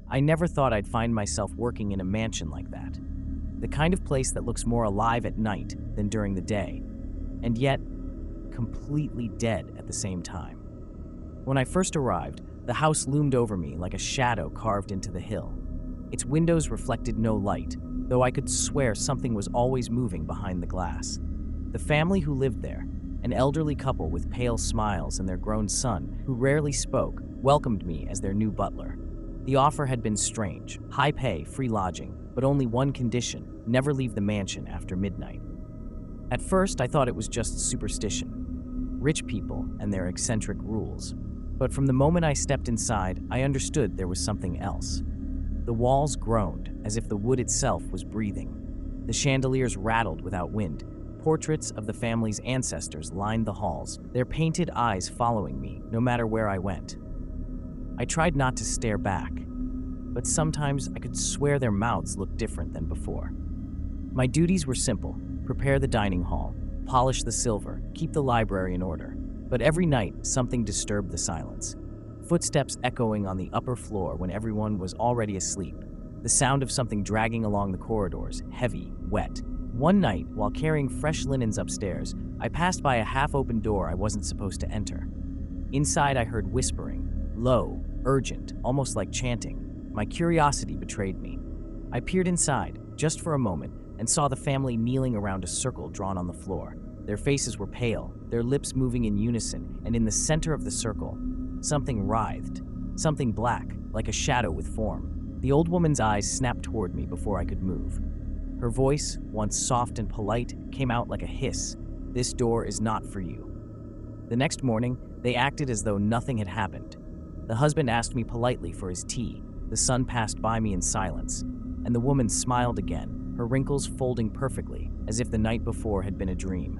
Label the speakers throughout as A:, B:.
A: I never thought I'd find myself working in a mansion like that. The kind of place that looks more alive at night than during the day, and yet completely dead at the same time. When I first arrived, the house loomed over me like a shadow carved into the hill. Its windows reflected no light, though I could swear something was always moving behind the glass. The family who lived there, an elderly couple with pale smiles and their grown son, who rarely spoke, welcomed me as their new butler. The offer had been strange: high pay, free lodging, but only one condition: never leave the mansion after midnight. At first, I thought it was just superstition, rich people and their eccentric rules. But from the moment I stepped inside, I understood there was something else. The walls groaned, as if the wood itself was breathing. The chandeliers rattled without wind. Portraits of the family's ancestors lined the halls, their painted eyes following me, no matter where I went. I tried not to stare back, but sometimes I could swear their mouths looked different than before. My duties were simple: prepare the dining hall, polish the silver, keep the library in order. But every night, something disturbed the silence. Footsteps echoing on the upper floor when everyone was already asleep. The sound of something dragging along the corridors, heavy, wet. One night, while carrying fresh linens upstairs, I passed by a half-open door I wasn't supposed to enter. Inside, I heard whispering, low, urgent, almost like chanting. My curiosity betrayed me. I peered inside, just for a moment, and saw the family kneeling around a circle drawn on the floor. Their faces were pale, their lips moving in unison, and in the center of the circle, something writhed, something black, like a shadow with form. The old woman's eyes snapped toward me before I could move. Her voice, once soft and polite, came out like a hiss. "This door is not for you." The next morning, they acted as though nothing had happened. The husband asked me politely for his tea. The son passed by me in silence, and the woman smiled again, her wrinkles folding perfectly, as if the night before had been a dream.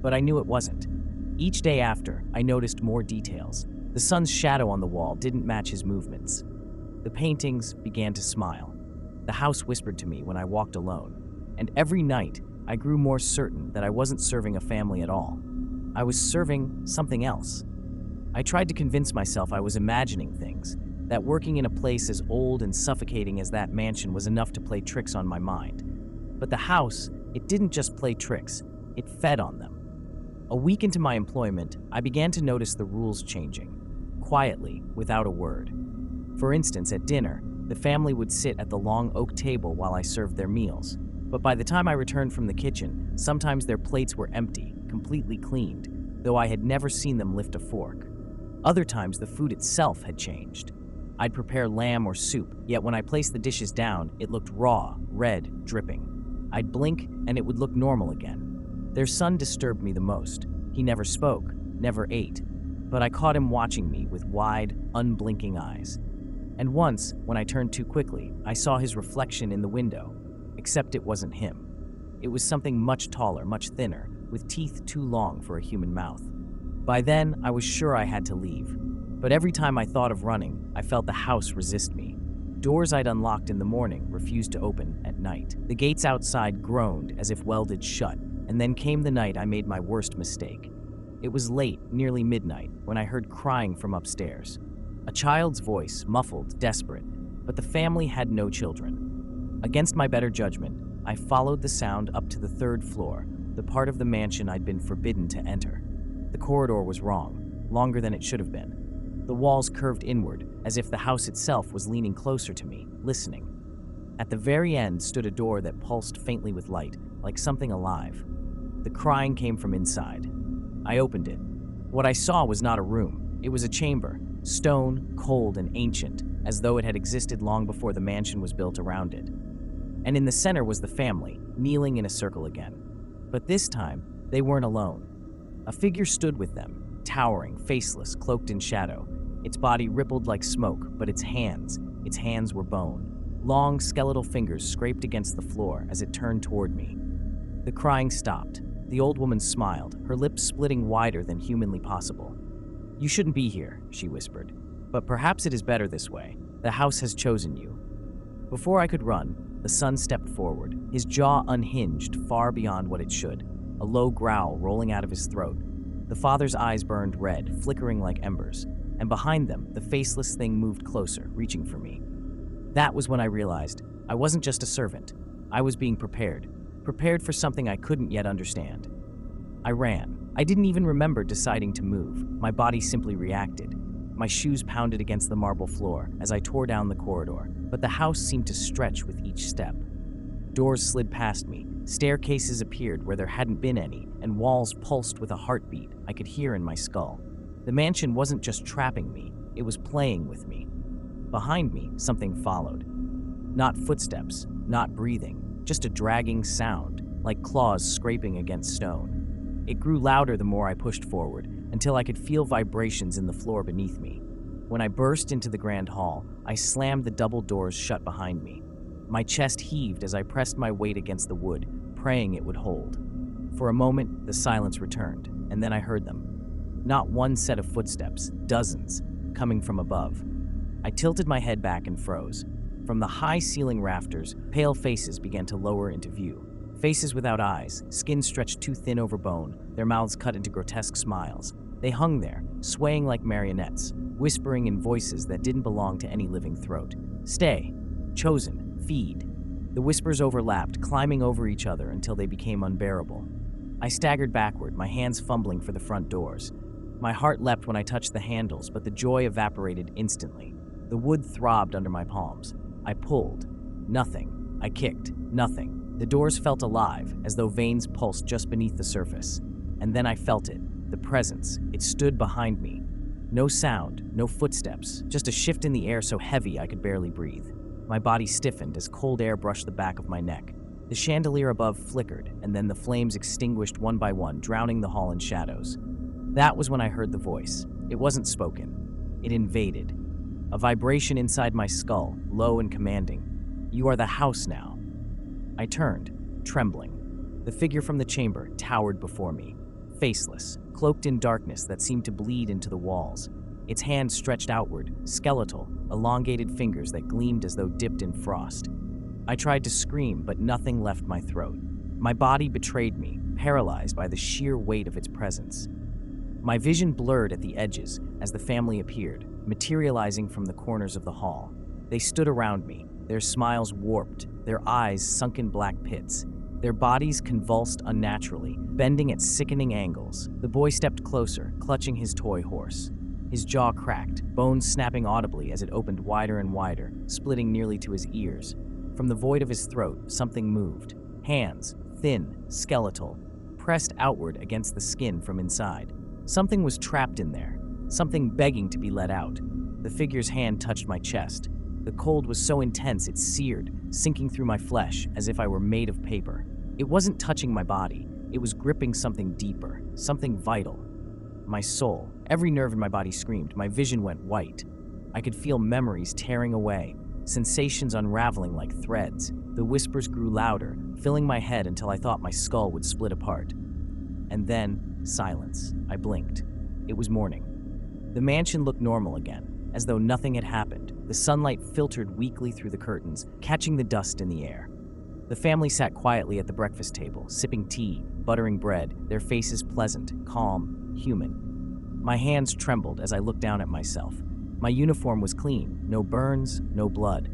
A: But I knew it wasn't. Each day after, I noticed more details. The son's shadow on the wall didn't match his movements. The paintings began to smile. The house whispered to me when I walked alone. And every night, I grew more certain that I wasn't serving a family at all. I was serving something else. I tried to convince myself I was imagining things, that working in a place as old and suffocating as that mansion was enough to play tricks on my mind. But the house, it didn't just play tricks, it fed on them. A week into my employment, I began to notice the rules changing, quietly, without a word. For instance, at dinner, the family would sit at the long oak table while I served their meals. But by the time I returned from the kitchen, sometimes their plates were empty, completely cleaned, though I had never seen them lift a fork. Other times, the food itself had changed. I'd prepare lamb or soup, yet when I placed the dishes down, it looked raw, red, dripping. I'd blink, and it would look normal again. Their son disturbed me the most. He never spoke, never ate, but I caught him watching me with wide, unblinking eyes. And once, when I turned too quickly, I saw his reflection in the window, except it wasn't him. It was something much taller, much thinner, with teeth too long for a human mouth. By then, I was sure I had to leave, but every time I thought of running, I felt the house resist me. Doors I'd unlocked in the morning refused to open at night. The gates outside groaned as if welded shut. And then came the night I made my worst mistake. It was late, nearly midnight, when I heard crying from upstairs. A child's voice, muffled, desperate, but the family had no children. Against my better judgment, I followed the sound up to the third floor, the part of the mansion I'd been forbidden to enter. The corridor was wrong, longer than it should have been. The walls curved inward, as if the house itself was leaning closer to me, listening. At the very end stood a door that pulsed faintly with light, like something alive. The crying came from inside. I opened it. What I saw was not a room. It was a chamber, stone, cold, and ancient, as though it had existed long before the mansion was built around it. And in the center was the family, kneeling in a circle again. But this time, they weren't alone. A figure stood with them, towering, faceless, cloaked in shadow. Its body rippled like smoke, but its hands were bone. Long, skeletal fingers scraped against the floor as it turned toward me. The crying stopped. The old woman smiled, her lips splitting wider than humanly possible. "You shouldn't be here," she whispered. "But perhaps it is better this way. The house has chosen you." Before I could run, the son stepped forward, his jaw unhinged far beyond what it should, a low growl rolling out of his throat. The father's eyes burned red, flickering like embers, and behind them, the faceless thing moved closer, reaching for me. That was when I realized I wasn't just a servant. I was being prepared for something I couldn't yet understand. I ran. I didn't even remember deciding to move. My body simply reacted. My shoes pounded against the marble floor as I tore down the corridor, but the house seemed to stretch with each step. Doors slid past me, staircases appeared where there hadn't been any, and walls pulsed with a heartbeat I could hear in my skull. The mansion wasn't just trapping me, it was playing with me. Behind me, something followed. Not footsteps, not breathing, just a dragging sound, like claws scraping against stone. It grew louder the more I pushed forward, until I could feel vibrations in the floor beneath me. When I burst into the grand hall, I slammed the double doors shut behind me. My chest heaved as I pressed my weight against the wood, praying it would hold. For a moment, the silence returned, and then I heard them. Not one set of footsteps, dozens, coming from above. I tilted my head back and froze. From the high ceiling rafters, pale faces began to lower into view. Faces without eyes, skin stretched too thin over bone, their mouths cut into grotesque smiles. They hung there, swaying like marionettes, whispering in voices that didn't belong to any living throat. Stay. Chosen. Feed. The whispers overlapped, climbing over each other until they became unbearable. I staggered backward, my hands fumbling for the front doors. My heart leapt when I touched the handles, but the joy evaporated instantly. The wood throbbed under my palms. I pulled. Nothing. I kicked. Nothing. The doors felt alive, as though veins pulsed just beneath the surface. And then I felt it. The presence. It stood behind me. No sound, no footsteps, just a shift in the air so heavy I could barely breathe. My body stiffened as cold air brushed the back of my neck. The chandelier above flickered, and then the flames extinguished one by one, drowning the hall in shadows. That was when I heard the voice. It wasn't spoken. It invaded. A vibration inside my skull, low and commanding. You are the house now. I turned, trembling. The figure from the chamber towered before me, faceless, cloaked in darkness that seemed to bleed into the walls. Its hands stretched outward, skeletal, elongated fingers that gleamed as though dipped in frost. I tried to scream, but nothing left my throat. My body betrayed me, paralyzed by the sheer weight of its presence. My vision blurred at the edges as the family appeared, materializing from the corners of the hall. They stood around me, their smiles warped, their eyes sunken black pits. Their bodies convulsed unnaturally, bending at sickening angles. The boy stepped closer, clutching his toy horse. His jaw cracked, bones snapping audibly as it opened wider and wider, splitting nearly to his ears. From the void of his throat, something moved. Hands, thin, skeletal, pressed outward against the skin from inside. Something was trapped in there, something begging to be let out. The figure's hand touched my chest. The cold was so intense it seared, sinking through my flesh as if I were made of paper. It wasn't touching my body. It was gripping something deeper, something vital. My soul. Every nerve in my body screamed. My vision went white. I could feel memories tearing away, sensations unraveling like threads. The whispers grew louder, filling my head until I thought my skull would split apart. And then, silence. I blinked. It was morning. The mansion looked normal again, as though nothing had happened. The sunlight filtered weakly through the curtains, catching the dust in the air. The family sat quietly at the breakfast table, sipping tea, buttering bread, their faces pleasant, calm, human. My hands trembled as I looked down at myself. My uniform was clean, no burns, no blood.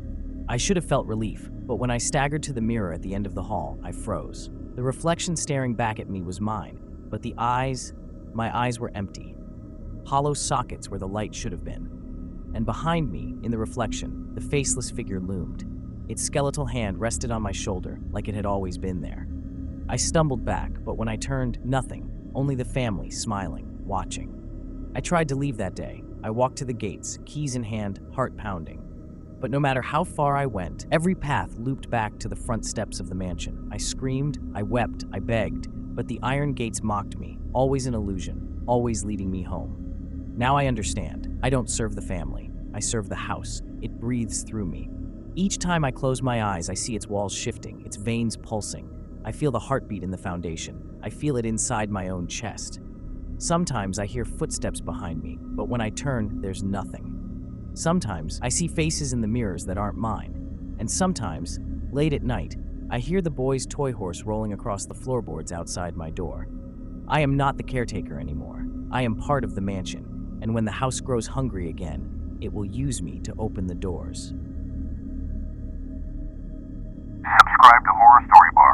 A: I should have felt relief, but when I staggered to the mirror at the end of the hall, I froze. The reflection staring back at me was mine, but my eyes were empty. Hollow sockets where the light should have been. And behind me, in the reflection, the faceless figure loomed. Its skeletal hand rested on my shoulder like it had always been there. I stumbled back, but when I turned, nothing, only the family smiling, watching. I tried to leave that day. I walked to the gates, keys in hand, heart pounding. But no matter how far I went, every path looped back to the front steps of the mansion. I screamed, I wept, I begged, but the iron gates mocked me, always an illusion, always leading me home. Now I understand. I don't serve the family. I serve the house. It breathes through me. Each time I close my eyes, I see its walls shifting, its veins pulsing. I feel the heartbeat in the foundation. I feel it inside my own chest. Sometimes I hear footsteps behind me, but when I turn, there's nothing. Sometimes I see faces in the mirrors that aren't mine. And sometimes, late at night, I hear the boy's toy horse rolling across the floorboards outside my door. I am not the caretaker anymore. I am part of the mansion, and when the house grows hungry again, it will use me to open the doors.
B: subscribe to Horror Story Bar.